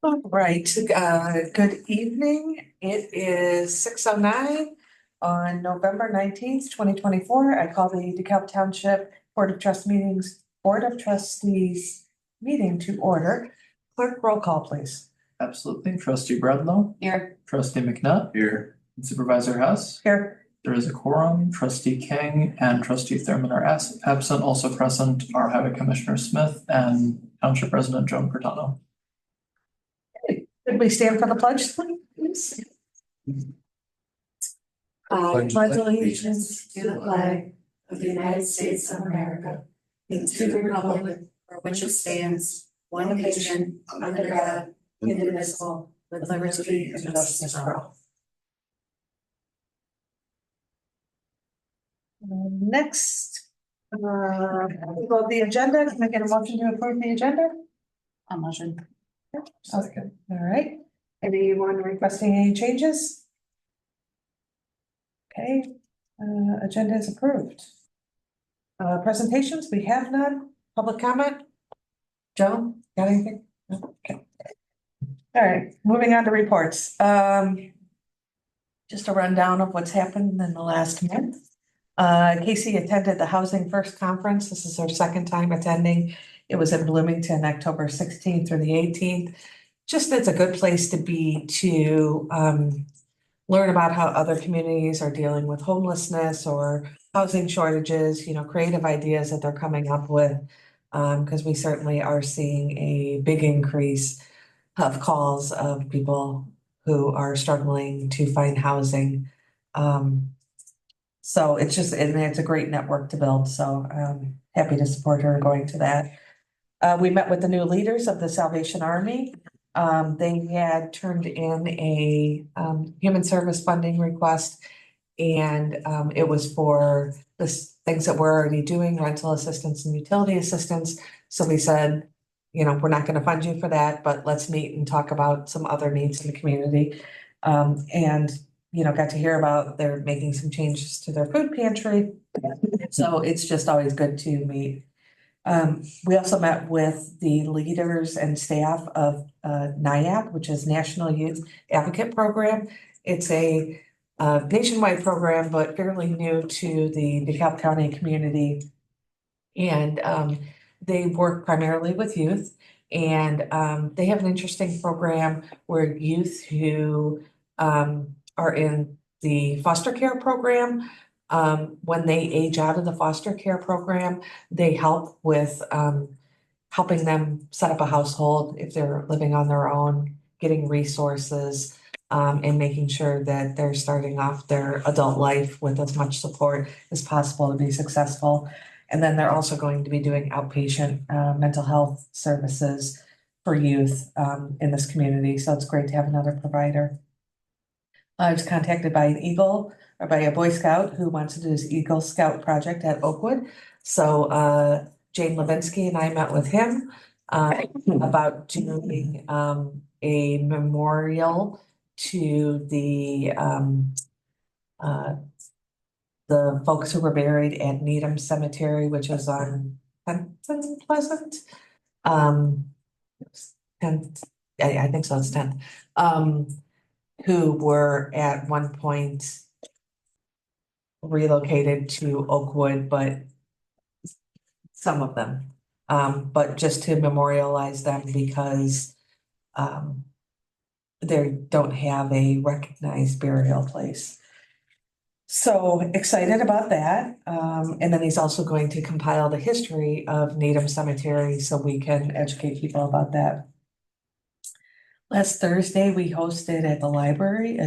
All right, good evening. It is 6:09 on November 19th, 2024. I call the DeKalb Township Board of Trustees meeting to order. Clerk, roll call, please. Absolutely. Trustee Bredlow. Here. Trustee McNutt. Here. And Supervisor Hess. Here. There is a quorum. Trustee King and Trustee Thurman are absent. Also present are Highway Commissioner Smith and Township President Joan Pertano. Could we stand for the pledge, please? I pledge allegiance to the flag of the United States of America and to the republic for which it stands, one nation, under God, indivisible, with liberty and justice for all. Next, about the agenda, can I get a motion to approve the agenda? A motion. Second. All right. Anyone requesting any changes? Okay, agenda is approved. Presentations, we have none. Public comment? Joan, got anything? No? Okay. All right, moving on to reports. Just a rundown of what's happened in the last month. Casey attended the Housing First Conference. This is her second time attending. It was in Bloomington, October 16th through the 18th. Just it's a good place to be to learn about how other communities are dealing with homelessness or housing shortages, creative ideas that they're coming up with. Because we certainly are seeing a big increase of calls of people who are struggling to find housing. So it's a great network to build. So happy to support her going to that. We met with the new leaders of the Salvation Army. They had turned in a human service funding request, and it was for the things that we're already doing, rental assistance and utility assistance. So we said, we're not going to fund you for that, but let's meet and talk about some other needs in the community. And got to hear about they're making some changes to their food pantry. So it's just always good to meet. We also met with the leaders and staff of NIAP, which is National Youth Advocate Program. It's a nationwide program, but fairly new to the DeKalb County community. And they work primarily with youth. And they have an interesting program where youth who are in the foster care program, when they age out of the foster care program, they help with helping them set up a household if they're living on their own, getting resources, and making sure that they're starting off their adult life with as much support as possible to be successful. And then they're also going to be doing outpatient mental health services for youth in this community. So it's great to have another provider. I was contacted by by a Boy Scout who wants to do his Eagle Scout project at Oakwood. So Jane Levinsky and I met with him about doing a memorial to the folks who were buried at Needham Cemetery, which is on 10th and Pleasant. 10th, I think so, it's 10th. Who were at one point relocated to Oakwood, but some of them, but just to memorialize them because they don't have a recognized burial place. So excited about that. And then he's also going to compile the history of Needham Cemetery so we can educate people about that. Last Thursday, we hosted at the library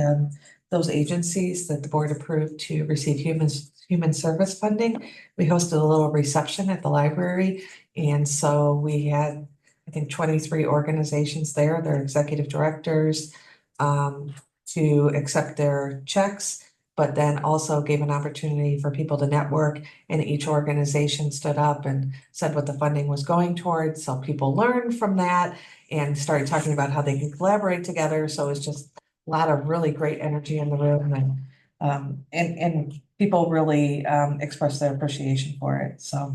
those agencies that the board approved to receive human service funding. We hosted a little reception at the library. And so we had, I think, 23 organizations there, their executive directors, to accept their checks, but then also gave an opportunity for people to network, and each organization stood up and said what the funding was going towards. So people learned from that and started talking about how they can collaborate together. So it's just a lot of really great energy in the room, and people really expressed their appreciation for it. So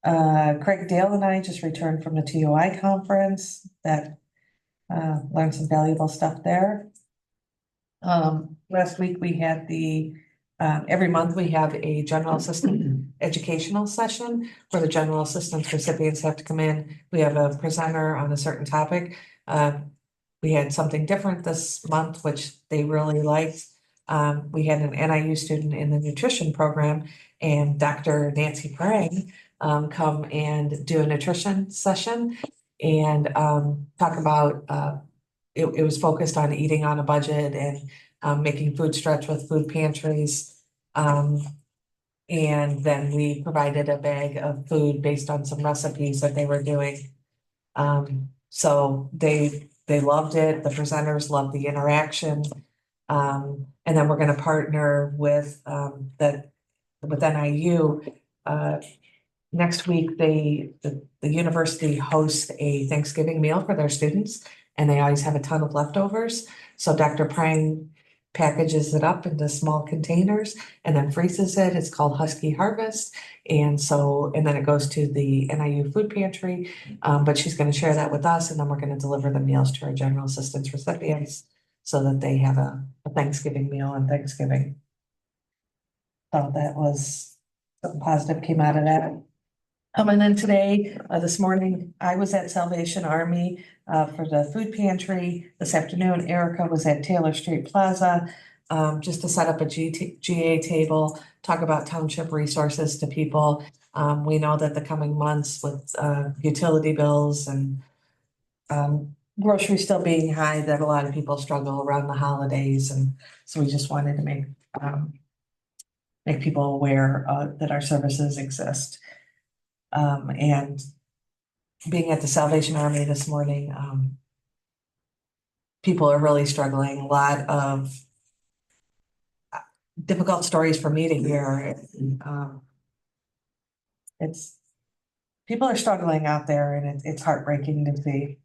Craig Dale and I just returned from the TOI conference that learned some valuable stuff there. Last week we had every month we have a general assistant educational session where the general assistance recipients have to come in. We have a presenter on a certain topic. We had something different this month, which they really liked. We had an NIU student in the nutrition program and Dr. Nancy Prang come and do a nutrition session and talk about it was focused on eating on a budget and making food stretch with food pantries. And then we provided a bag of food based on some recipes that they were doing. So they loved it. The presenters loved the interaction. And then we're going to partner with with NIU. Next week, the university hosts a Thanksgiving meal for their students, and they always have a ton of leftovers. So Dr. Prang packages it up into small containers and then freezes it. It's called Husky Harvest. And then it goes to the NIU food pantry. But she's going to share that with us, and then we're going to deliver the meals to our general assistance recipients so that they have a Thanksgiving meal on Thanksgiving. So that was something positive came out of that. And then today, this morning, I was at Salvation Army for the food pantry. This afternoon, Erica was at Taylor Street Plaza just to set up a GA table, talk about township resources to people. We know that the coming months with utility bills and groceries still being high, that a lot of people struggle around the holidays. And so we just wanted to make people aware that our services exist. And being at the Salvation Army this morning, people are really struggling. A lot of difficult stories for me to hear. People are struggling out there, and it's heartbreaking to see.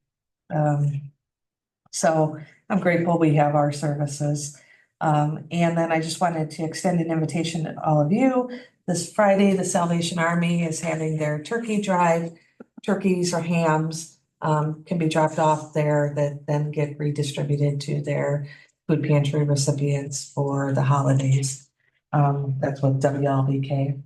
So I'm grateful we have our services. And then I just wanted to extend an invitation to all of you. This Friday, the Salvation Army is having their turkey drive. Turkeys or hams can be dropped off there that then get redistributed to their food pantry recipients for the holidays. That's with WLBK.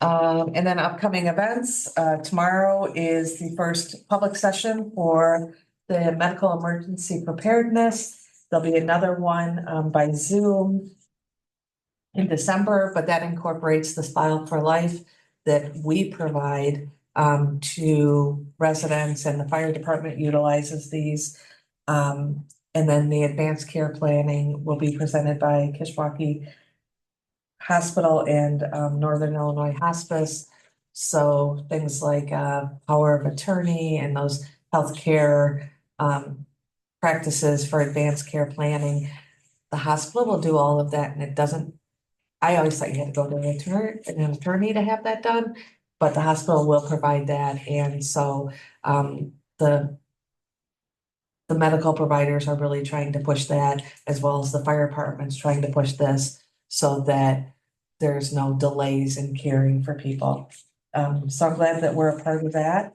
And then upcoming events. Tomorrow is the first public session for the medical emergency preparedness. There'll be another one by Zoom in December, but that incorporates the File for Life that we provide to residents, and the fire department utilizes these. And then the advanced care planning will be presented by Kishwaukee Hospital and Northern Illinois Hospice. So things like power of attorney and those healthcare practices for advanced care planning. The hospital will do all of that, and it doesn't. I always thought you had to go to an attorney to have that done, but the hospital will provide that. And so the medical providers are really trying to push that, as well as the fire department's trying to push this so that there's no delays in caring for people. So I'm glad that we're a part of that.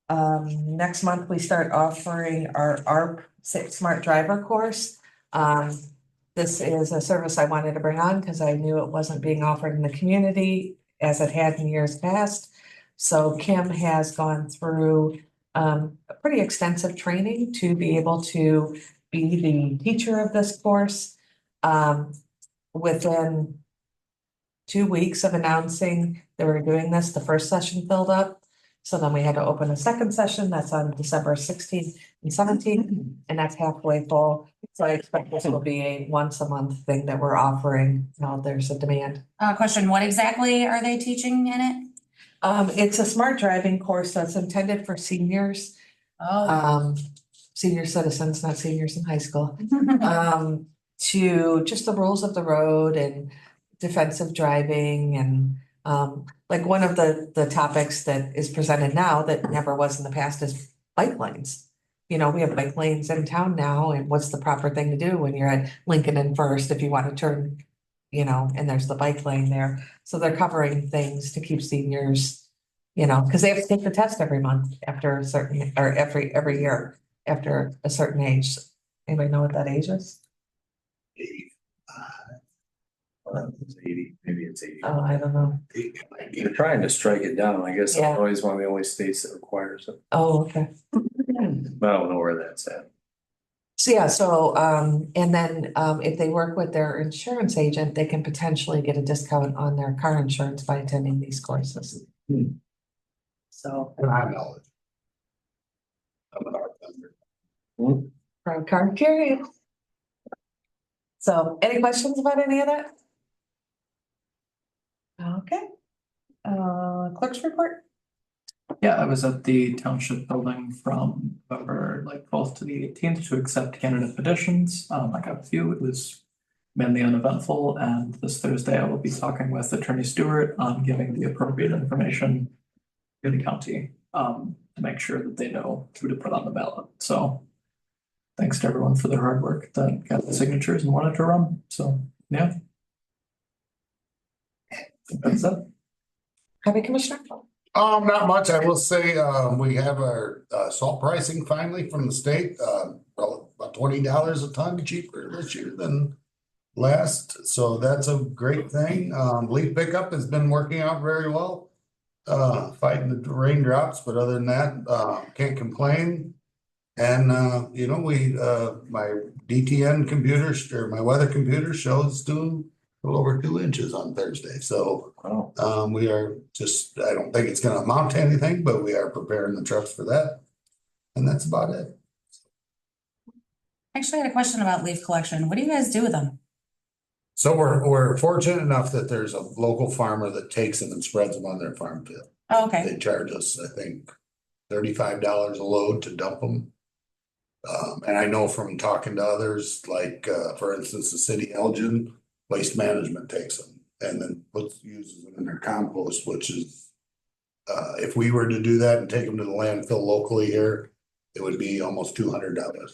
Next month, we start offering our ARP Smart Driver course. This is a service I wanted to bring on because I knew it wasn't being offered in the community as it had in years past. So Kim has gone through a pretty extensive training to be able to be the teacher of this course. Within 2 weeks of announcing that we were doing this, the first session filled up. So then we had to open a second session that's on December 16th and 17th, and that's halfway full. So I expect this will be a once a month thing that we're offering. Now there's a demand. Question, what exactly are they teaching in it? It's a smart driving course that's intended for seniors. Senior citizens, not seniors in high school. To just the rules of the road and defensive driving and like one of the topics that is presented now that never was in the past is bike lanes. You know, we have bike lanes in town now, and what's the proper thing to do when you're at Lincoln and First if you want to turn, you know, and there's the bike lane there. So they're covering things to keep seniors you know, because they have to take the test every month after a certain, or every year after a certain age. Anybody know what that age is? 85. It's 80, maybe it's 80. Oh, I don't know. They're trying to strike it down. I guess Yeah. Illinois is one of the only states that requires it. Oh, okay. But I don't know where that's at. So, yeah, so, and then, if they work with their insurance agent, they can potentially get a discount on their car insurance by attending these courses. Hmm. So, And I know it. I'm an art vendor. proud car carrier. So, any questions about any of that? Okay. Clerk's report? Yeah, I was at the township building from November 12th to the 18th to accept candidate petitions. I got a few. It was mainly uneventful, and this Thursday I will be talking with Attorney Stewart on giving the appropriate information to the county to make sure that they know who to put on the ballot. So thanks to everyone for their hard work that got the signatures and wanted to run. So yeah. That's it. Highway Commissioner? Not much. I will say, we have our, salt pricing finally from the state, well, about $20 a ton cheaper this year than last. So that's a great thing. Leaf pickup has been working out very well. Fighting the raindrops, but other than that, can't complain. And, you know, my DTN computer, or my weather computer shows doing a little over 2 inches on Thursday. So, Wow. we are just, I don't think it's gonna amount to anything, but we are preparing the trucks for that. And that's about it. Actually, I had a question about leaf collection. What do you guys do with them? So we're fortunate enough that there's a local farmer that takes them and spreads them on their farm field. Oh, okay. They charge us, I think, $35 a load to dump them. And I know from talking to others, like, for instance, the city of Elgin, Waste Management takes them and then uses them in their compost, which is, if we were to do that and take them to the landfill locally here, it would be almost $200 a load.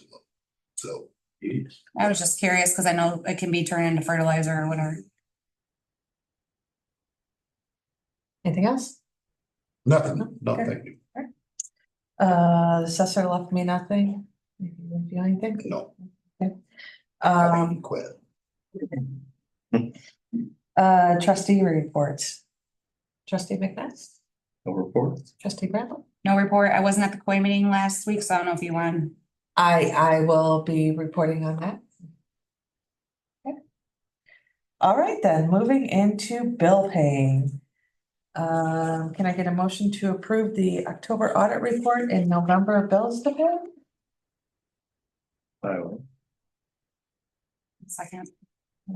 So. I was just curious because I know it can be turned into fertilizer or whatever. Anything else? Nothing, no, Okay. thank you. The assessor left me nothing. Do you have anything? No. I Um, quit. Trustee reports. Trustee McNabb, No report. trustee Bradley. No report. I wasn't at the COI meeting last week, so I don't know if you want. I will be reporting on that. Okay. All right, then, moving into bill paying. Can I get a motion to approve the October audit report and November bills to pay? Second.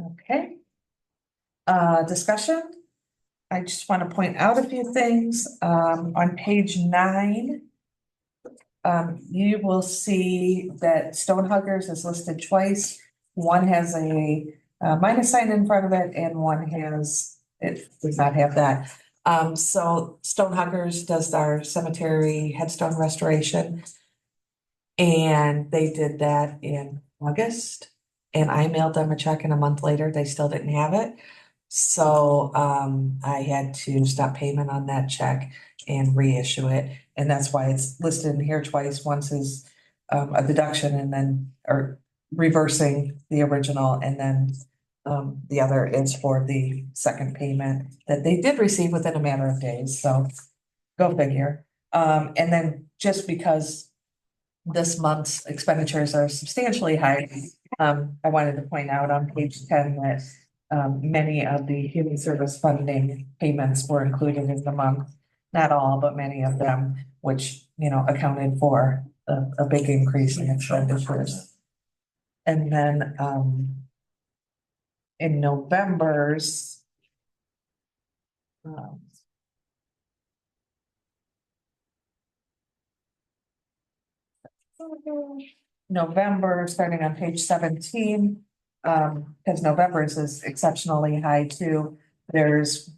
Okay. Discussion? I just want to point out a few things, on page 9. You will see that Stonehuggers is listed twice. One has a minus sign in front of it and one it does not have that. So Stonehuggers does our cemetery headstone restoration. And they did that in August. And I mailed them a check and a month later, they still didn't have it. So I had to stop payment on that check and reissue it. And that's why it's listed in here twice. Once is a deduction and then, or reversing the original, and then the other is for the second payment that they did receive within a matter of days. So go figure. And then just because this month's expenditures are substantially high, I wanted to point out on page 10 that many of the human service funding payments were included in the month. Not all, but many of them, which, you know, accounted for a big increase in expenditures. And then in November's November, starting on page 17, because November's is exceptionally high too. There's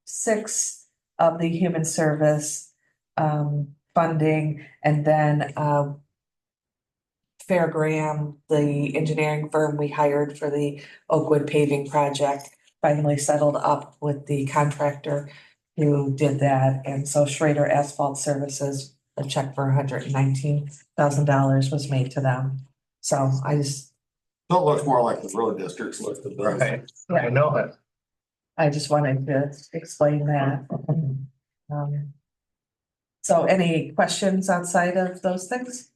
6 of the human service funding, and then Fairgraham, the engineering firm we hired for the Oakwood paving project, finally settled up with the contractor who did that. And so Schrader Asphalt Services, a check for $119,000 was made to them. So I just, So it looks more like the road districts list the bills. Right, I know it. I just wanted to explain that. So any questions outside of those things?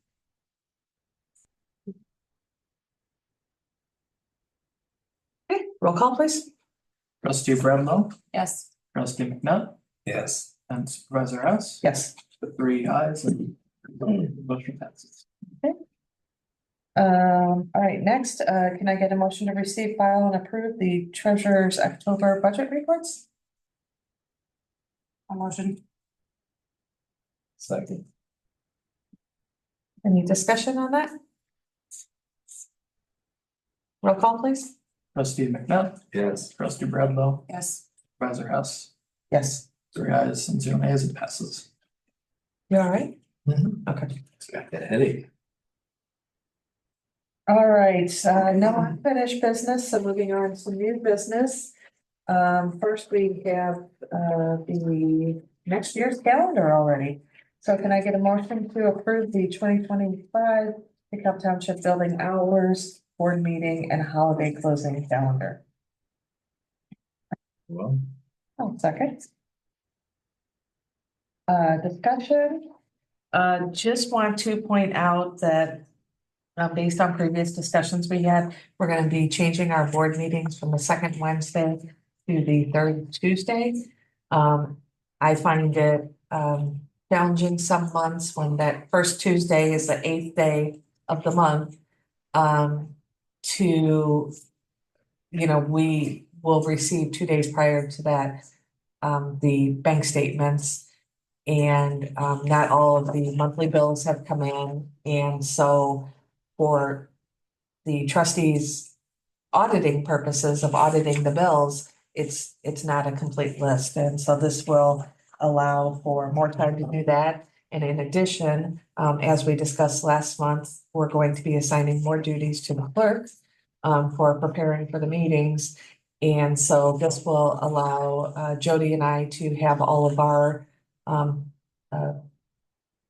Okay, roll call please. Trustee Bramlow, Yes. trustee McNutt, Yes. and supervisor Hess. Yes. The 3 ayes and motion passes. All right, next, can I get a motion to receive, file and approve the treasurer's October budget reports? A motion. Second. Any discussion on that? Roll call please. Trustee McNutt, Yes. trustee Bramlow, Yes. supervisor Hess. Yes. 3 ayes and 0 nays, it passes. You all right? Mhm. Okay. It's got that headache. All right, no unfinished business, so moving on to new business. First we have, the next year's calendar already. So can I get a motion to approve the 2025 DeKalb Township Building Hours, Board Meeting and Holiday Closing Calendar? Well, Oh, second. Discussion. Just want to point out that based on previous discussions we had, we're gonna be changing our board meetings from the second Wednesday to the third Tuesday. I find it challenging some months when that first Tuesday is the 8th day of the month. To, we will receive 2 days prior to that, the bank statements. And not all of the monthly bills have come in, and so for the trustees auditing purposes of auditing the bills, it's not a complete list, and so this will allow for more time to do that. And in addition, as we discussed last month, we're going to be assigning more duties to the clerk for preparing for the meetings. And so this will allow Jody and I to have all of our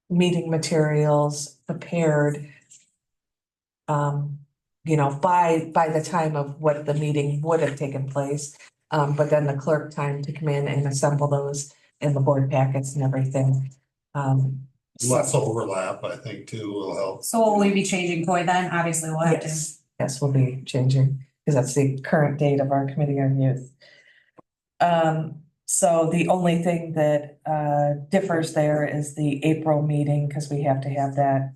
meeting materials prepared by the time of what the meeting would have taken place. But then the clerk time to come in and assemble those in the board packets and everything. Less overlap, I think, too, will help. So will we be changing COI then? Obviously, we'll have to. Yes, we'll be changing, because that's the current date of our Committee on Youth. So the only thing that differs there is the April meeting, because we have to have that,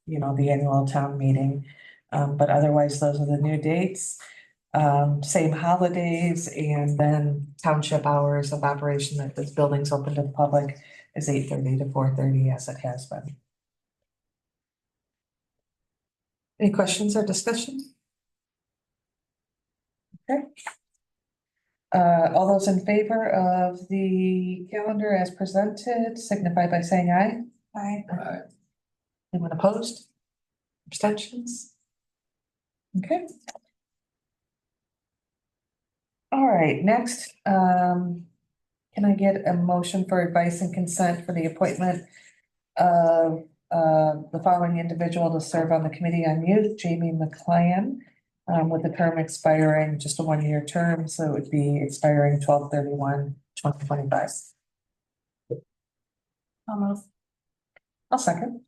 the annual town meeting. But otherwise, those are the new dates. Same holidays, and then township hours of operation that this building's open to the public is 8:30 to 4:30 as it has been. Any questions or discussion? Okay. All those in favor of the calendar as presented signify by saying aye. Aye. Anyone opposed? Abstentions? Okay. All right, next, can I get a motion for advice and consent for the appointment of the following individual to serve on the Committee on Youth, Jamie McClan, with the term expiring, just a 1-year term, so it would be expiring 12/31/2025. I'll move. I'll second.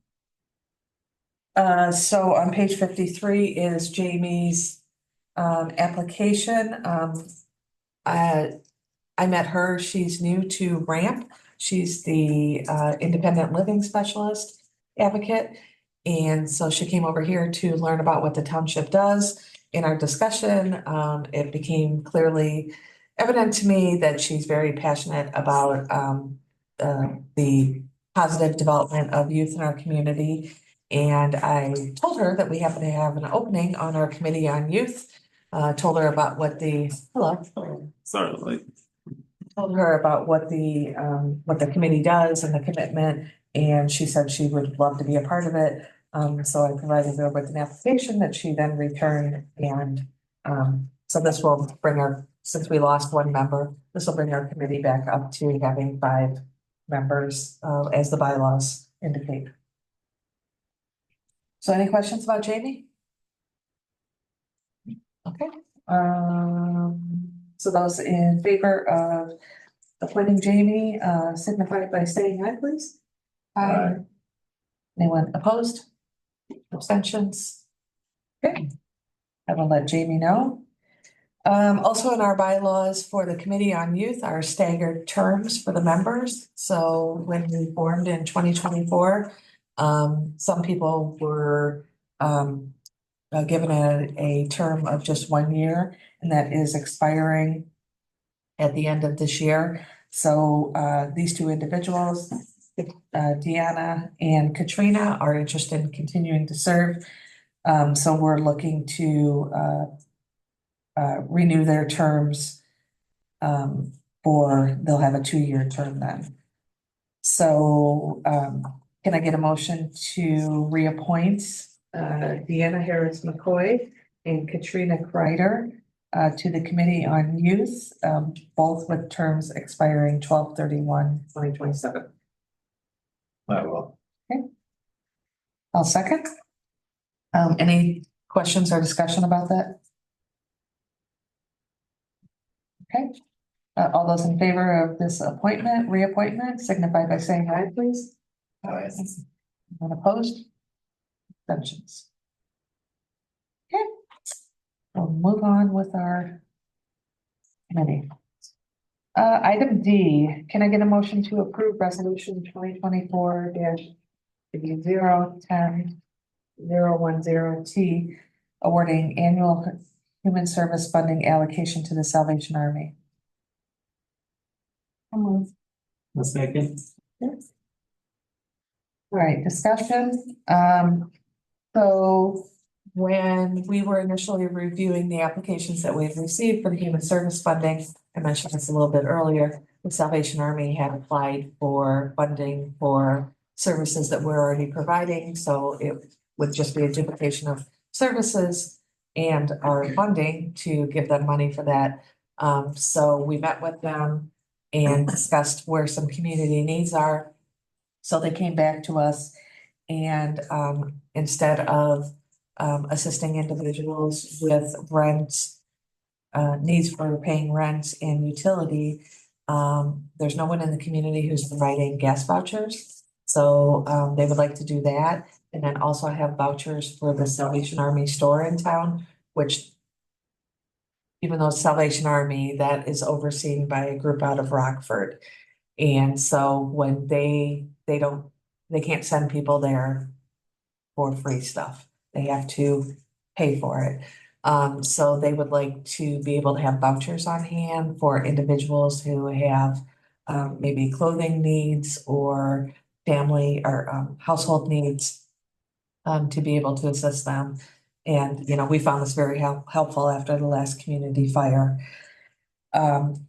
So on page 53 is Jamie's application. I met her, she's new to RAMP. She's the independent living specialist advocate. And so she came over here to learn about what the township does. In our discussion, it became clearly evident to me that she's very passionate about the positive development of youth in our community. And I told her that we happen to have an opening on our Committee on Youth. Told her about what the, sorry, told her about what the committee does and the commitment, and she said she would love to be a part of it. So I provided her with an application that she then returned, and so this will bring our since we lost one member, this will bring our committee back up to having 5 members, as the bylaws indicate. So any questions about Jamie? Okay, so those in favor of appointing Jamie, signify by saying aye, please. Aye. Anyone opposed? Abstentions? Okay. I will let Jamie know. Also in our bylaws for the Committee on Youth are staggered terms for the members. So when we formed in 2024, some people were given a term of just 1 year, and that is expiring at the end of this year. So these 2 individuals, Deanna and Katrina, are interested in continuing to serve. So we're looking to renew their terms they'll have a 2-year term then. So can I get a motion to reappoint Deanna Harris McCoy and Katrina Kreider to the Committee on Youth, both with terms expiring 12/31/2027? I will. I'll second. Any questions or discussion about that? Okay, all those in favor of this reappointment, signify by saying aye, please. Aye. Anyone opposed? Abstentions? Okay. We'll move on with our committee. Item D, can I get a motion to approve resolution 2024-010-010T, awarding annual human service funding allocation to the Salvation Army? A second. All right, discussion. So when we were initially reviewing the applications that we've received for the human service funding, I mentioned this a little bit earlier, the Salvation Army had applied for funding for services that we're already providing. So it would just be a duplication of services and our funding to give them money for that. So we met with them and discussed where some community needs are. So they came back to us and instead of assisting individuals with rent, needs for paying rent and utility, there's no one in the community who's providing gas vouchers. So they would like to do that. And then also have vouchers for the Salvation Army store in town, which even though Salvation Army, that is overseen by a group out of Rockford. And so when they can't send people there for free stuff. They have to pay for it. So they would like to be able to have vouchers on hand for individuals who have maybe clothing needs or family or household needs to be able to assist them. And, you know, we found this very helpful after the last community fire. We've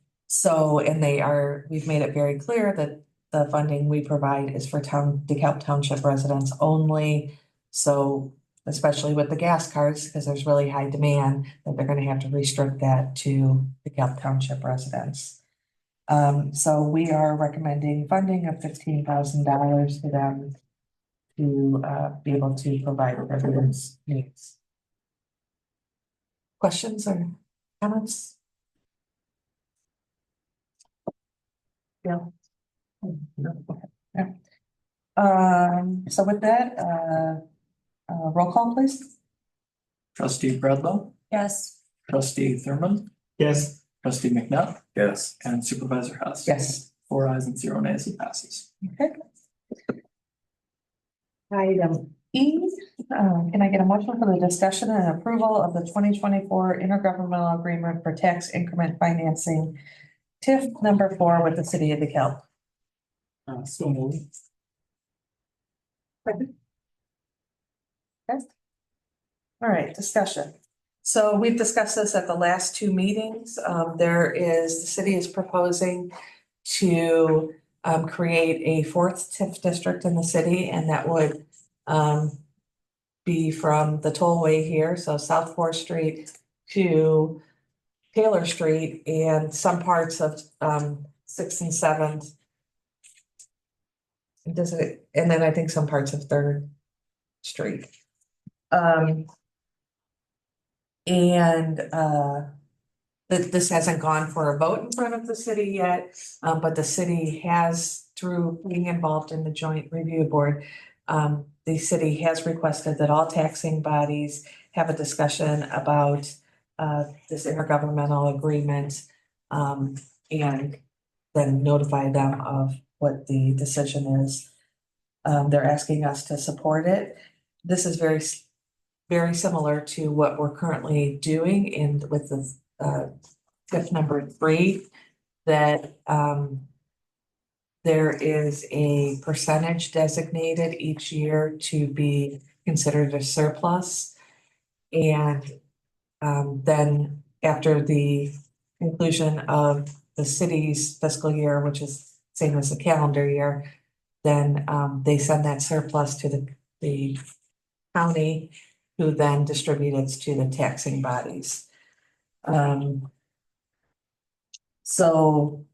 made it very clear that the funding we provide is for DeKalb Township residents only. So especially with the gas cards, because there's really high demand, that they're going to have to restrict that to DeKalb Township residents. So we are recommending funding of $15,000 to them to be able to provide residents' needs. Questions or comments? Yeah. No, okay. Yeah. So with that, roll call, please. Trustee Bredlow, Yes. trustee Thurman, Yes. trustee McNutt, Yes. and supervisor Hess. Yes. 4 ayes and 0 nays, it passes. Okay. Item E, can I get a motion for the discussion and approval of the 2024 intergovernmental agreement for tax increment financing, TIF number 4 with the city of DeKalb? So moved. Okay. All right, discussion. So we've discussed this at the last 2 meetings. The city is proposing to create a 4th TIF district in the city, and that would be from the tollway here, so South 4th Street to Taylor Street and some parts of, 6th and 7th. Does it, and then I think some parts of 3rd Street. And, this hasn't gone for a vote in front of the city yet, but the city has, through being involved in the joint review board, the city has requested that all taxing bodies have a discussion about this intergovernmental agreement, and then notify them of what the decision is. They're asking us to support it. This is very similar to what we're currently doing with the tip number 3, that there is a percentage designated each year to be considered a surplus. And then after the conclusion of the city's fiscal year, which is same as the calendar year, then they send that surplus to the county, who then distribute it to the taxing bodies. So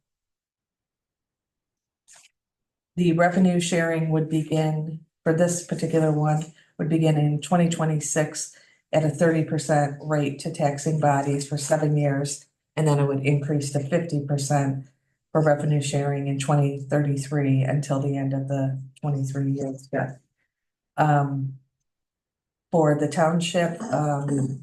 the revenue sharing would begin, for this particular one, would begin in 2026 at a 30% rate to taxing bodies for 7 years. And then it would increase to 50% for revenue sharing in 2033 until the end of the 23 years. For the township,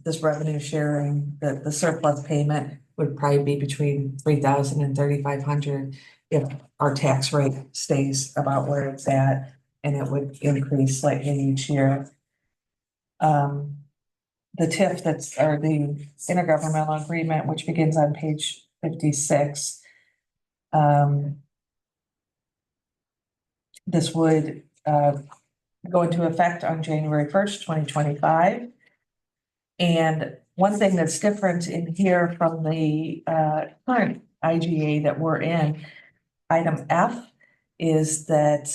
this revenue sharing, the surplus payment would probably be between 3,000 and 3,500 if our tax rate stays about where it's at, and it would increase slightly each year. The TIF or the intergovernmental agreement, which begins on page 56. This would go into effect on January 1st, 2025. And one thing that's different in here from the current IGA that we're in, item F, is that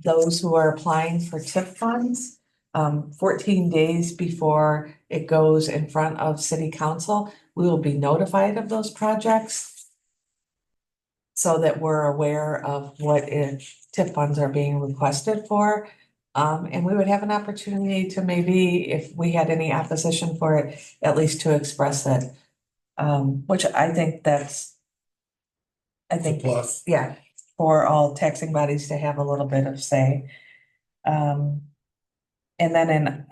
those who are applying for TIF funds, 14 days before it goes in front of city council, we will be notified of those projects so that we're aware of what TIF funds are being requested for. And we would have an opportunity to, maybe if we had any opposition for it, at least to express it. Which I think Plus. yeah, for all taxing bodies to have a little bit of say. And then in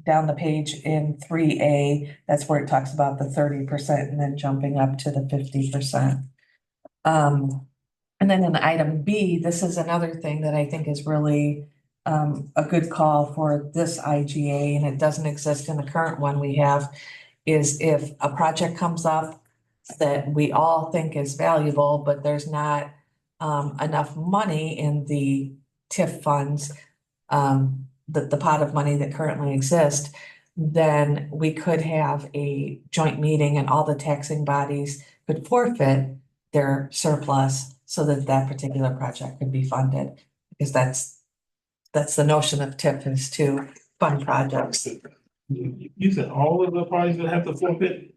down the page in 3A, that's where it talks about the 30% and then jumping up to the 50%. And then in item B, this is another thing that I think is really a good call for this IGA, and it doesn't exist in the current one we have, is if a project comes up that we all think is valuable, but there's not enough money in the TIF funds, the pot of money that currently exists, then we could have a joint meeting and all the taxing bodies could forfeit their surplus so that that particular project could be funded. Because that's the notion of TIF, is to fund projects. You said all of the parties would have to forfeit?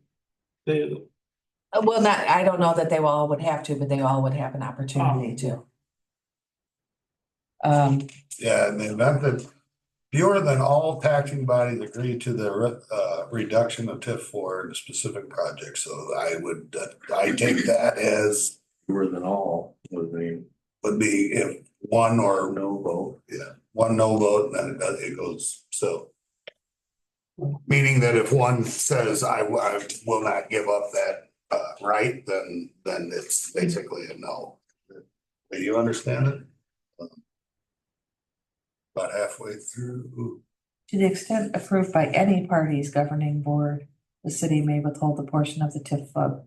Well, I don't know that they all would have to, but they all would have an opportunity to. Yeah, in the event that fewer than all taxing bodies agree to the reduction of TIF for a specific project, so I take that as Fewer than all, would be would be if one or no vote. yeah, one no vote, then it goes, so. Meaning that if one says, I will not give up that right, then it's basically a no. Do you understand it? About halfway through. To the extent approved by any party's governing board, the city may withhold a portion of the TIF fund.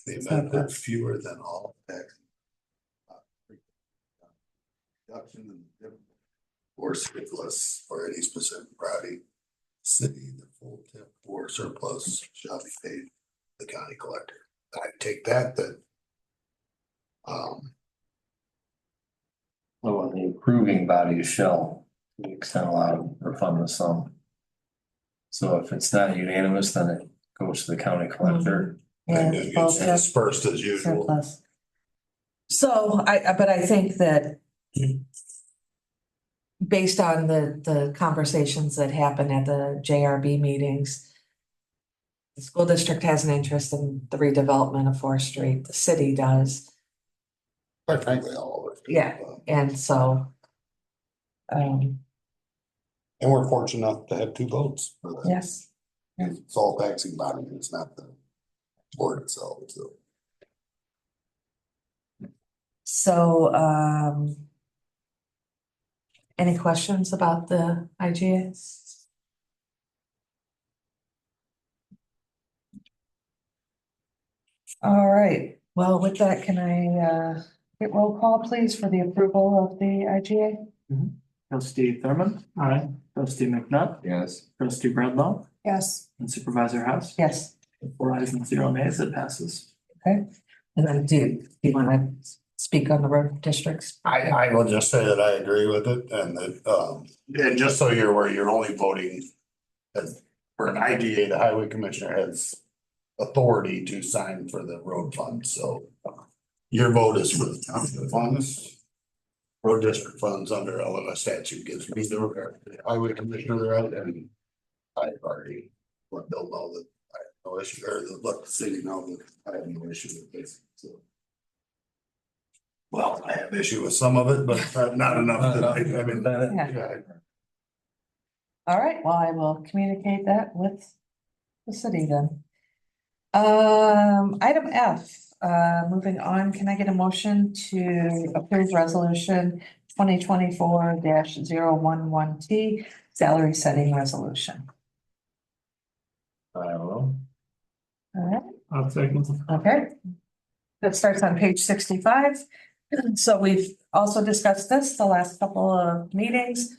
The event that fewer than all tax. Reduction in or surplus for any specific body, city, the full TIF or surplus shall be paid to the county collector. I take that. Well, the approving body shall, to the extent allowed, refund the sum. So if it's not unanimous, then it goes to the county collector. And Yeah, it gets bullshit. dispersed as usual. Surplus. So but I think that based on the conversations that happen at the JRB meetings, the school district has an interest in the redevelopment of Fourth Street, the city does, Quite frankly, all of it. Yeah. and so um, And we're fortunate enough to have two votes for that. yes, And it's all taxing body, it's not the board itself, so. so any questions about the IGA? All right, well, with that, can I get roll call, please, for the approval of the IGA? Trustee Thurman, Aye. trustee McNutt, Yes. trustee Bradlaugh, Yes. and supervisor House. Yes, 4 ayes and 0 nays, it passes. and then do you want to speak on the road districts? I will just say that I agree with it and that, and just so you're aware, you're only voting as for an IGA, the highway commissioner has authority to sign for the road fund, so your vote is for the township funds. Road district funds under Illinois statute gives me the highway commissioner the right, and I've already let Bill know that I have no issue, or let the city know that I have no issue with this, so. Well, I have issue with some of it, but not enough that I mean, yeah. All right, well, I will communicate that with the city then. Item F, moving on, can I get a motion to approve resolution 2024-011T salary setting resolution? I don't know. All right, I'll second. okay. That starts on page 65. So we've also discussed this the last couple of meetings.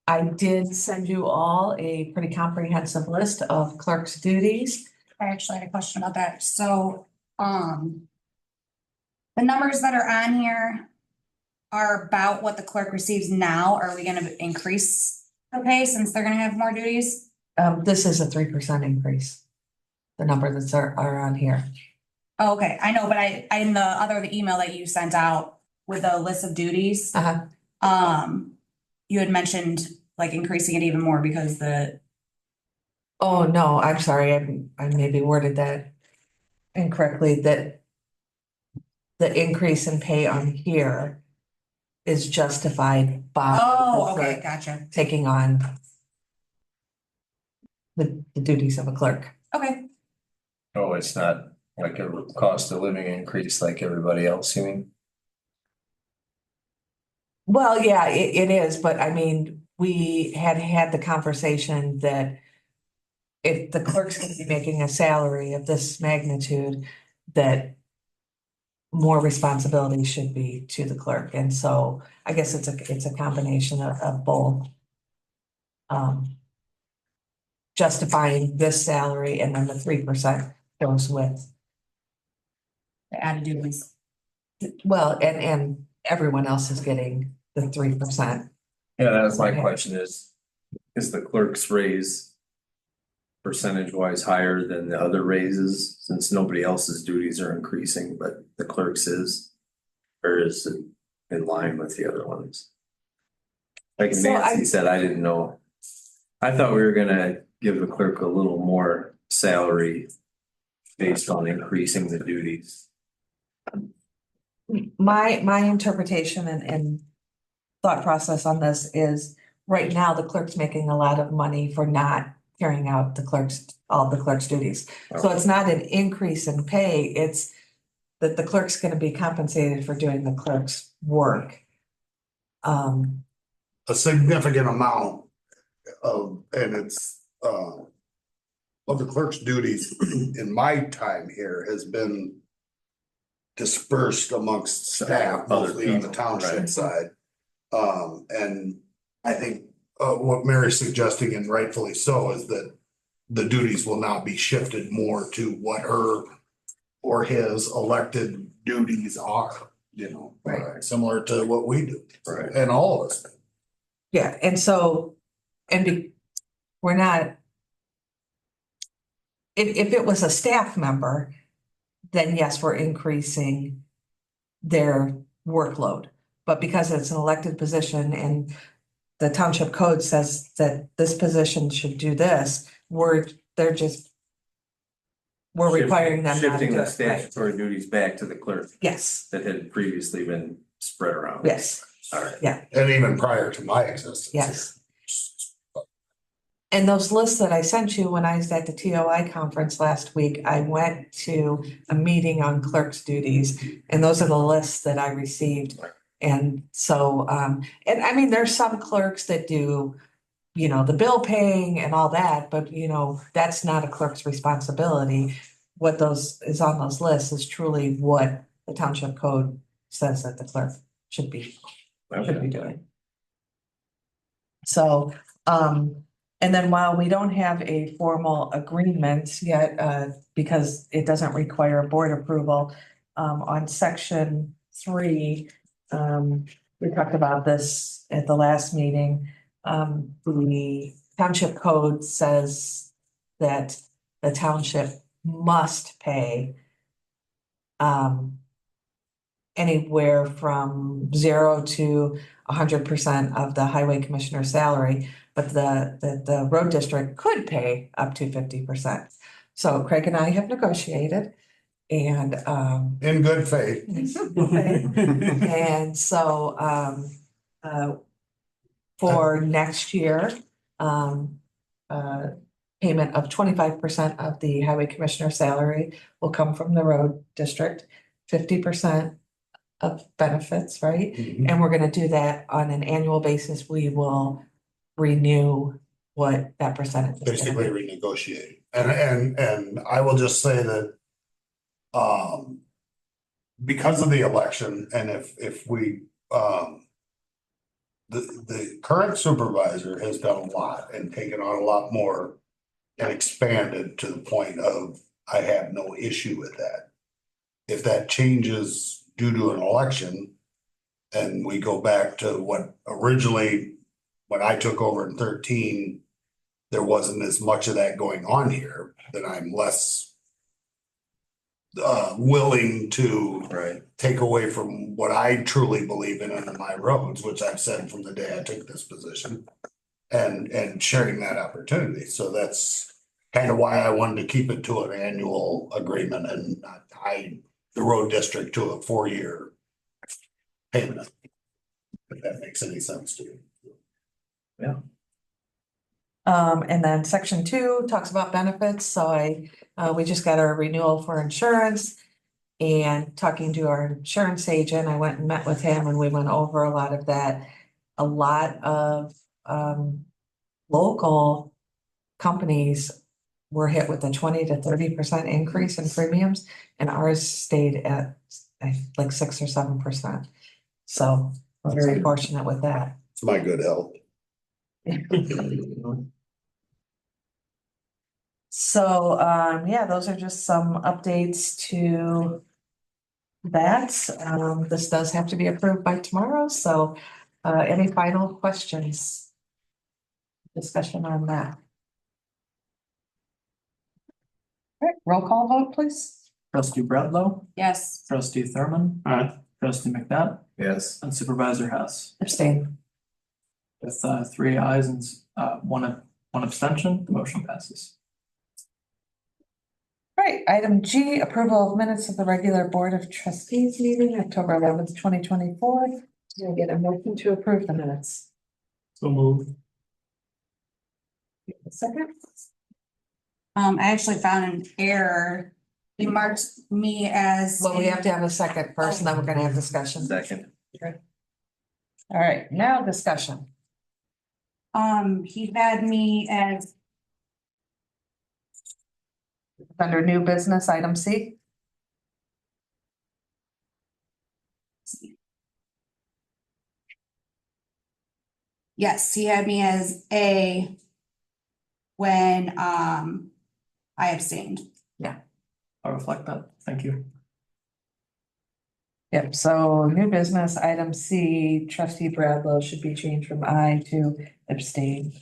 I did send you all a pretty comprehensive list of clerk's duties. I actually had a question about that. So, the numbers that are on here are about what the clerk receives now. Are we gonna increase the pay since they're gonna have more duties? This is a 3% increase. The number that's are on here. Oh, okay, I know, but I in the email that you sent out with a list of duties, you had mentioned like increasing it even more because Oh, no, I'm sorry, I maybe worded that incorrectly, that the increase in pay on here is justified by oh, okay, gotcha. taking on the duties of a clerk. Okay, Oh, it's not like a cost of living increase like everybody else, you mean? Well, yeah, it is, but I mean, we had the conversation that if the clerk's gonna be making a salary of this magnitude, that more responsibility should be to the clerk. And so I guess it's a combination of both. Justifying this salary and then the 3% goes with, the added duties. well, and everyone else is getting the 3%. Yeah, that's my question is the clerk's raise percentage wise higher than the other raises, since nobody else's duties are increasing, but the clerk's is? Or is it in line with the other ones? Like So Nancy said, I didn't know. I thought we were gonna give the clerk a little more salary based on increasing the duties. My interpretation and thought process on this is right now the clerk's making a lot of money for not carrying out all the clerk's duties. So it's not an increase in pay, it's that the clerk's gonna be compensated for doing the clerk's work. A significant amount of, and it's, of the clerk's duties in my time here has been dispersed amongst staff, mostly on the township side. And I think, what Mary's suggesting, and rightfully so, is that the duties will now be shifted more to what her or his elected duties are, you know, Right. similar to what we do. Right. And all of us. Yeah, and so we're not. If it was a staff member, then yes, we're increasing their workload. But because it's an elected position and the township code says that this position should do this, we're requiring them not to Shifting do the it, right? statutory duties back to the clerk Yes, that had previously been spread around. yes, All right. And even prior to my existence. yes. And those lists that I sent you when I was at the TOI conference last week, I went to a meeting on clerk's duties. And those are the lists that I received. And so, and I mean, there's some clerks that do, the bill paying and all that, but that's not a clerk's responsibility. What is on those lists is truly what the township code says that the clerk should be doing. So, and then while we don't have a formal agreement yet, because it doesn't require board approval, on section 3, we talked about this at the last meeting. The township code says that the township must pay anywhere from 0 to 100% of the highway commissioner's salary, but the road district could pay up to 50%. So Craig and I have negotiated and In good faith. and so for next year, payment of 25% of the highway commissioner salary will come from the road district, 50% of benefits, right? And we're gonna do that on an annual basis. We will renew what that percentage is. Basically renegotiate. And I will just say that because of the election and if we the current supervisor has done a lot and taken on a lot more and expanded to the point of I have no issue with that. If that changes due to an election and we go back to what originally when I took over in 13, there wasn't as much of that going on here, then I'm less willing to take away from what I truly believe in under my roads, which I've said from the day I took this position, and sharing that opportunity. So that's kind of why I wanted to keep it to an annual agreement and not tie the road district to a 4-year payment. If that makes any sense to you. Yeah. And then section 2 talks about benefits. So we just got our renewal for insurance and talking to our insurance agent, I went and met with him and we went over a lot of that. A lot of local companies were hit with a 20 to 30% increase in premiums and ours stayed at like 6 or 7%. So we're very fortunate with that. It's my good health. So, yeah, those are just some updates to that. This does have to be approved by tomorrow, so, any final questions? Discussion on that. All right, roll call vote, please. Trustee Bradlow, Yes. trustee Thurman, Aye. trustee McNutt, Yes. and supervisor Hess. Abstain. With 3 ayes and one abstention, the motion passes. All right, item G, approval of minutes of the regular Board of Trustees meeting, October 11th, 2024. Can I get a motion to approve the minutes? So moved. A second? I actually found an error. He marked me as. Well, we have to have a second first, and then we're gonna have discussion. Second. All right, now discussion. He had me as, Under new business, item C. yes, he had me as A when, I abstained. I'll reflect that. Thank you. Yep, so new business, item C, trustee Bradlow should be changed from I to abstain.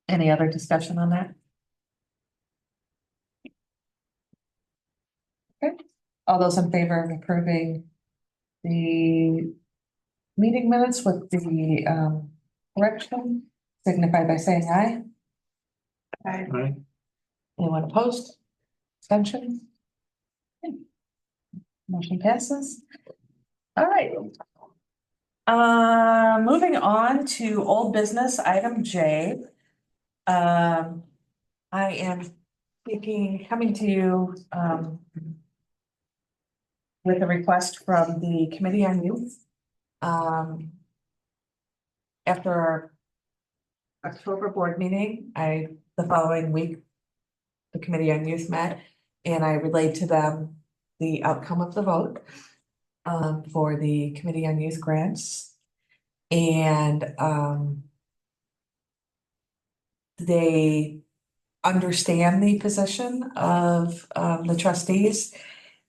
Any other discussion on that? Okay, all those in favor of approving the meeting minutes with the correction, signify by saying aye. Right? Anyone opposed? Abstention? Okay. Motion passes. All right. Moving on to old business, item J. I am coming to you, with a request from the Committee on Youth. After our October board meeting, the following week, the Committee on Youth met, and I relayed to them the outcome of the vote for the Committee on Youth Grants. And they understand the position of the trustees.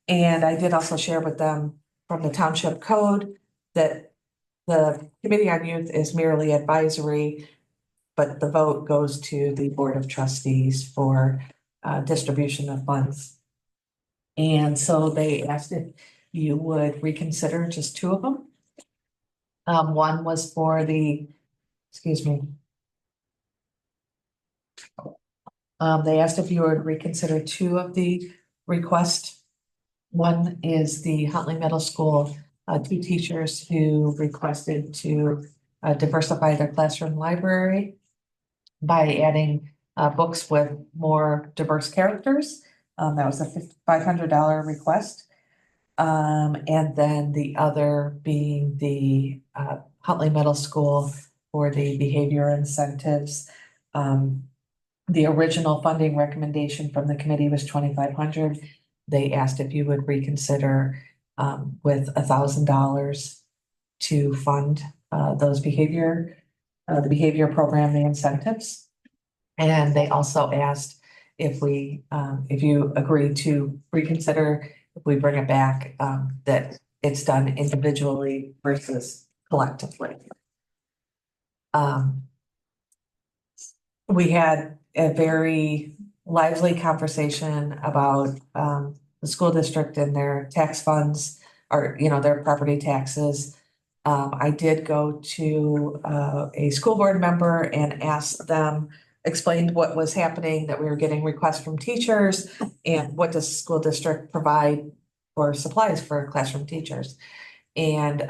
And I did also share with them from the township code that the Committee on Youth is merely advisory, but the vote goes to the Board of Trustees for distribution of funds. And so they asked if you would reconsider just two of them. One was for the, excuse me. They asked if you would reconsider two of the requests. One is the Huntley Middle School, two teachers who requested to diversify their classroom library by adding books with more diverse characters. That was a $500 request. And then the other being the Huntley Middle School for the behavior incentives. The original funding recommendation from the committee was $2,500. They asked if you would reconsider with $1,000 to fund those the behavior program, the incentives. And they also asked if you agree to reconsider, if we bring it back, that it's done individually versus collectively. We had a very lively conversation about the school district and their tax funds, or, their property taxes. I did go to a school board member and asked them, explained what was happening, that we were getting requests from teachers, and what does the school district provide for supplies for classroom teachers. And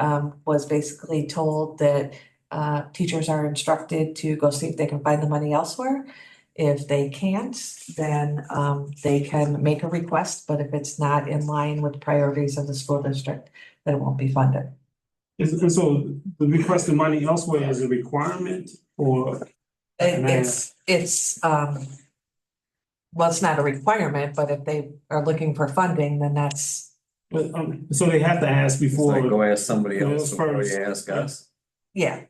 was basically told that teachers are instructed to go see if they can find the money elsewhere. If they can't, then they can make a request, but if it's not in line with priorities of the school district, then it won't be funded. And so the requested money elsewhere is a requirement or? It's well, it's not a requirement, but if they are looking for funding, then that's, So they have to ask It's before. like go ask somebody else before First. you ask us. yeah.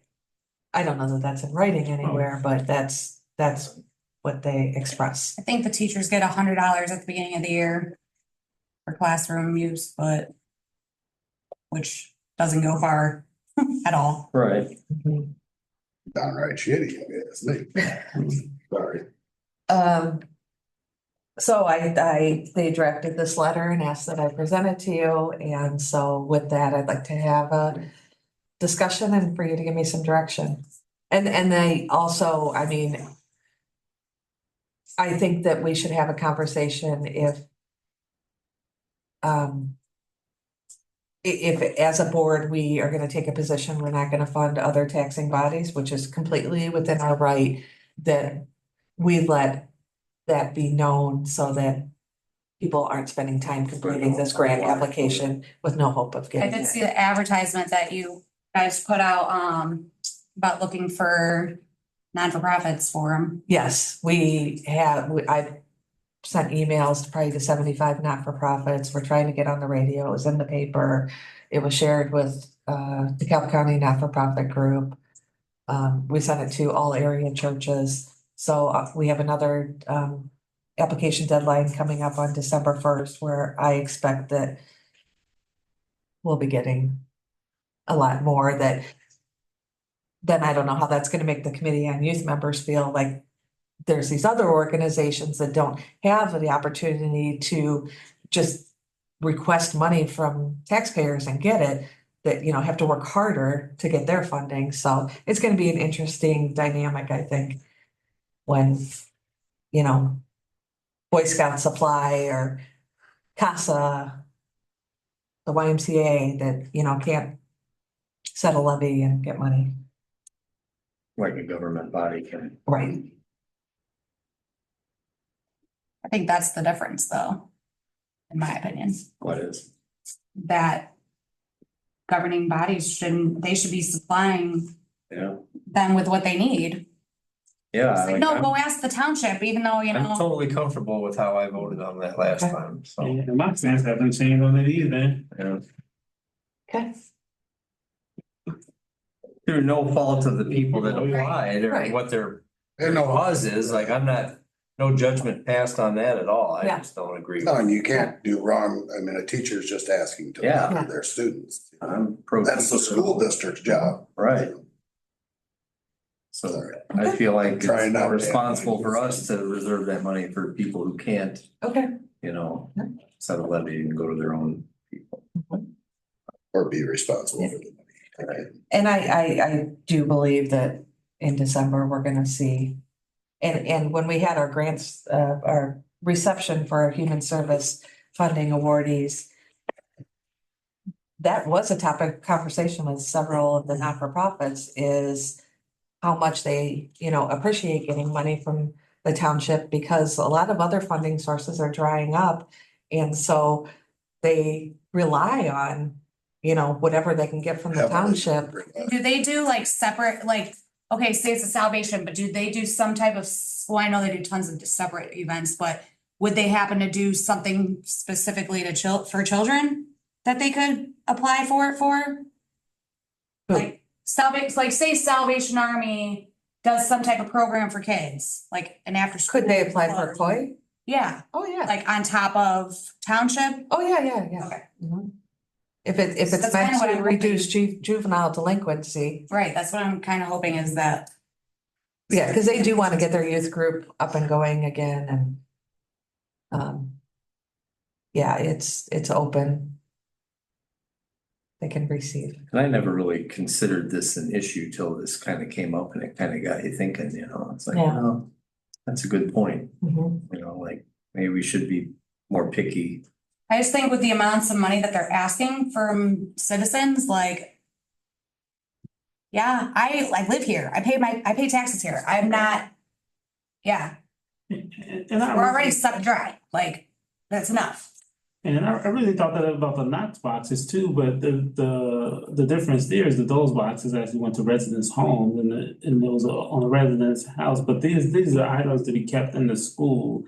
I don't know that that's in writing anywhere, but that's what they express. I think the teachers get $100 at the beginning of the year for classroom use, but which doesn't go far at all. Right. Downright shitty, I guess. Sorry. So they drafted this letter and asked that I present it to you, and so with that, I'd like to have a discussion and for you to give me some direction. And they also, I think that we should have a conversation if as a board, we are gonna take a position, we're not gonna fund other taxing bodies, which is completely within our right, that we let that be known so that people aren't spending time completing this grant application with no hope of I getting did it. see the advertisement that you guys put out, about looking for non-for-profits for them. Yes, I've sent emails to probably the 75 not-for-profits. We're trying to get on the radio. It was in the paper. It was shared with DeKalb County Not-for-Profit Group. We sent it to all area churches. So we have another application deadline coming up on December 1st, where I expect that we'll be getting a lot more that then I don't know how that's gonna make the Committee on Youth members feel like there's these other organizations that don't have the opportunity to just request money from taxpayers and get it, that, you know, have to work harder to get their funding. So it's gonna be an interesting dynamic, I think, when, you know, Boy Scout Supply or CASA, the YMCA that, you know, can't set a levy and get money. Like a government body can. Right. I think that's the difference though, in my opinion, What is? that governing bodies they should be supplying Yeah, them with what they need. yeah. It's like, like, no, I'm- go ask the township, even though, you I'm know, totally comfortable with how I voted on that last Okay. time, so, And my stance hasn't changed on it either. yeah. Okay. Through no fault of the people that Right. applied or Right. what their And no, cause is, like, I'm not, no judgment passed on that at all, I Yeah. just don't agree. no, and you can't do wrong. I mean, a teacher's just asking to Yeah. monitor their students. I'm pro. That's the school district's job. Right. So I feel like Trying it's not not to- responsible for us to reserve that money for people who can't, Okay. you know, set a levy and go to their own people. Or be responsible for the money. Right. And I do believe that in December, we're gonna see, and when we had our grants, our reception for our human service funding awardees, that was a topic of conversation with several of the not-for-profits, is how much they, you know, appreciate getting money from the township, because a lot of other funding sources are drying up. And so they rely on, you know, whatever they can get from the Heavily. township. do they do like separate, like, okay, say it's a Salvation, but do they do some type of, well, I know they do tons of separate events, but would they happen to do something specifically to for children that they could apply for it for? Who? Like like say Salvation Army does some type of program for kids, like an after school. Could they apply for a COI? Yeah, Oh, yeah. like on top of township? Oh, yeah. Okay. Mhm. If it's That's meant kinda what to I'm reduce juvenile delinquency, Right, that's what I'm kind of hoping is that. yeah, because they do want to get their youth group up and going again and yeah, it's open. They can receive. And I never really considered this an issue till this kind of came up and it kind of got you thinking, you know, it's like, Yeah. oh, that's a good point, Mhm. you know, like, maybe we should be more picky. I just think with the amounts of money that they're asking from citizens, like. Yeah, I live here. I pay taxes here. I'm not. Yeah, And I we're already sucked dry. Like, that's enough. And I really thought that about the Knox boxes too, but the difference there is that those boxes actually went to residents' homes and those are on a resident's house, but these are items to be kept in the school.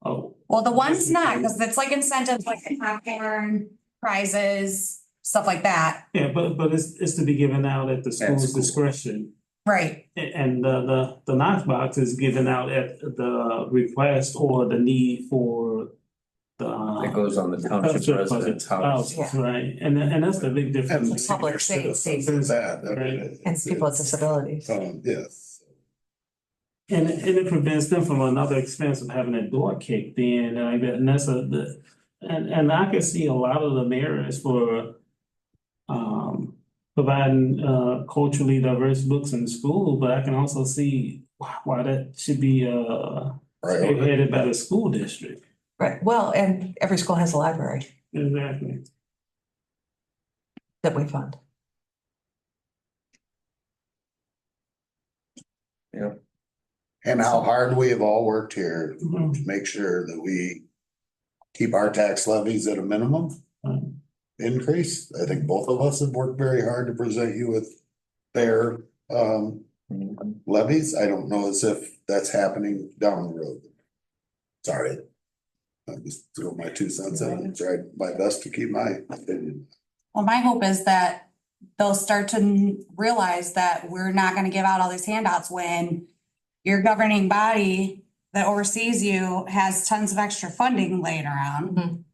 Oh, Well, the one's not, because it's like incentives, like popcorn, prizes, stuff like that. yeah, but it's to be given out at the school's school. discretion. Right. And the Knox box is given out at the request or the need for the. It goes on the township resident's house. Yeah. Right, and that's the big difference. It's public safety. That, I mean, Right. And people with disabilities. Yes. And it prevents them from another expense of having a door kicked in and like that, and that's and I can see a lot of the merits for providing culturally diverse books in school, but I can also see why that should be Right. headed by the school district. Right, well, and every school has a library Exactly. that we fund. Yeah. And how hard we have all worked here Mhm. to make sure that we keep our tax levies at a minimum Right. increase. I think both of us have worked very hard to present you with fair Mhm. levies. I don't know as if that's happening down the road. Sorry. I just threw my 2 cents in and tried my best to keep my opinion. Well, my hope is that they'll start to realize that we're not gonna give out all these handouts when your governing body that oversees you has tons of extra funding laying around. Mhm.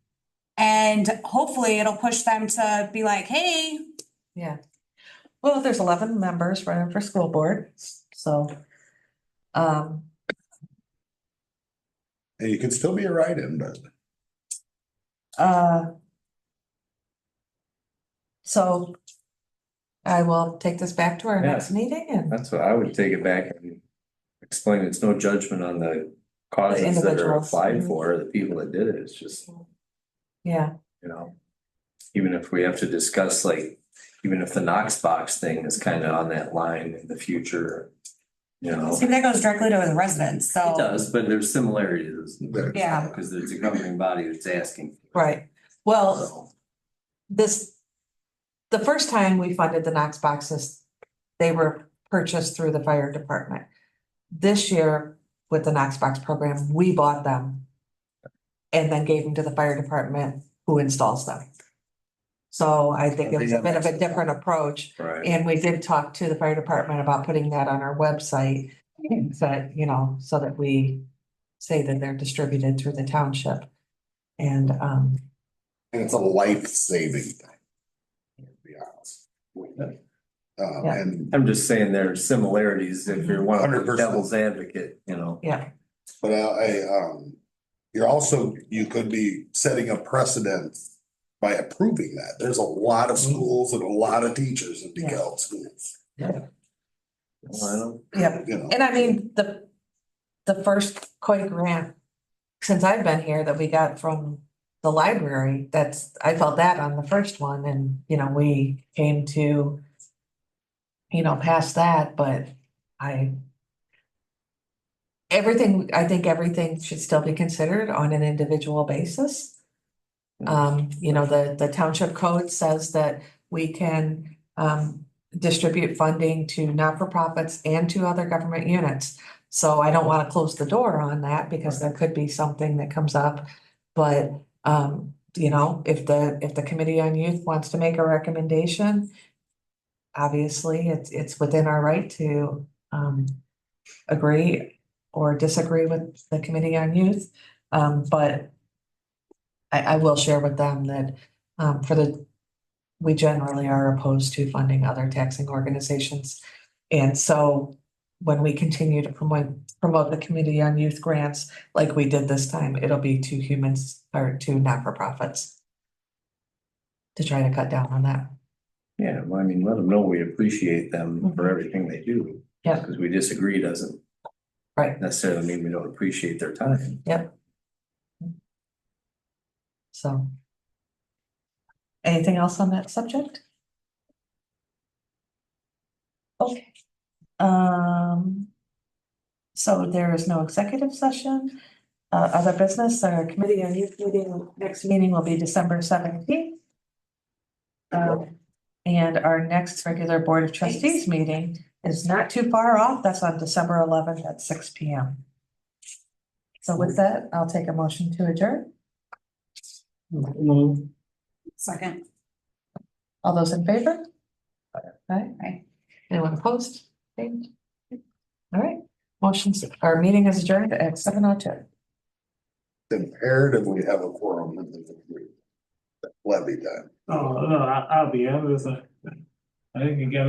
And hopefully it'll push them to be like, hey, Yeah. Well, there's 11 members running for school board, so. Um, And you can still be a write-in, but uh. So. I will take this back to our Yeah. next meeting and. That's what I would take it back and explain. It's no judgment on the causes that are individuals. applied Mhm. for, the people that did it. It's just, Yeah, you know. Even if we have to discuss like, even if the Knox box thing is kind of on that line in the future, you know. See, that goes directly to the residents, so. It does, but there's similarities. Yeah. Because there's a governing body that's asking. right. Well, So, the first time we funded the Knox boxes, they were purchased through the fire department. This year, with the Knox box program, we bought them. And then gave them to the fire department who installs them. So I think it was a bit of a different approach. right. And we did talk to the fire department about putting that on our website. That, you know, so that we say that they're distributed through the township. And, and it's a life-saving thing. To be honest. Yeah. And, I'm just saying there are similarities if you're one of the 100%. devil's advocate, you know. yeah, but you're also, you could be setting a precedent by approving that. There's a lot of schools and a lot of teachers in DeKalb schools. Well, I don't- yeah. You know, And I mean, the first COI grant, since I've been here, that we got from the library, I felt that on the first one, and, you know, we came to. You know, past that, but I think everything should still be considered on an individual basis. You know, the township code says that we can distribute funding to not-for-profits and to other government units. So I don't want to close the door on that because there could be something that comes up. But you know, if the Committee on Youth wants to make a recommendation, obviously it's within our right to agree or disagree with the Committee on Youth. But I will share with them that we generally are opposed to funding other taxing organizations. And so when we continue to promote the Committee on Youth grants, like we did this time, it'll be to humans or to not-for-profits to try to cut down on that. Yeah, well, I mean, let them know we appreciate them for everything they do. Yeah. Because we disagree doesn't Right, necessarily mean we don't appreciate their time. yep. So. Anything else on that subject? Okay. So there is no executive session. Other business, our Committee on Youth meeting, next meeting will be December 17th. And our next regular Board of Trustees meeting is not too far off. That's on December 11th at 6 p.m. So with that, I'll take a motion to adjourn. Second. All those in favor? Aye. Aye. Anyone opposed? Okay. All right, motions, our meeting is adjourned at 7:02. imperative we have a quorum in the levy time. Oh, no, I'll be, I was, I think you gotta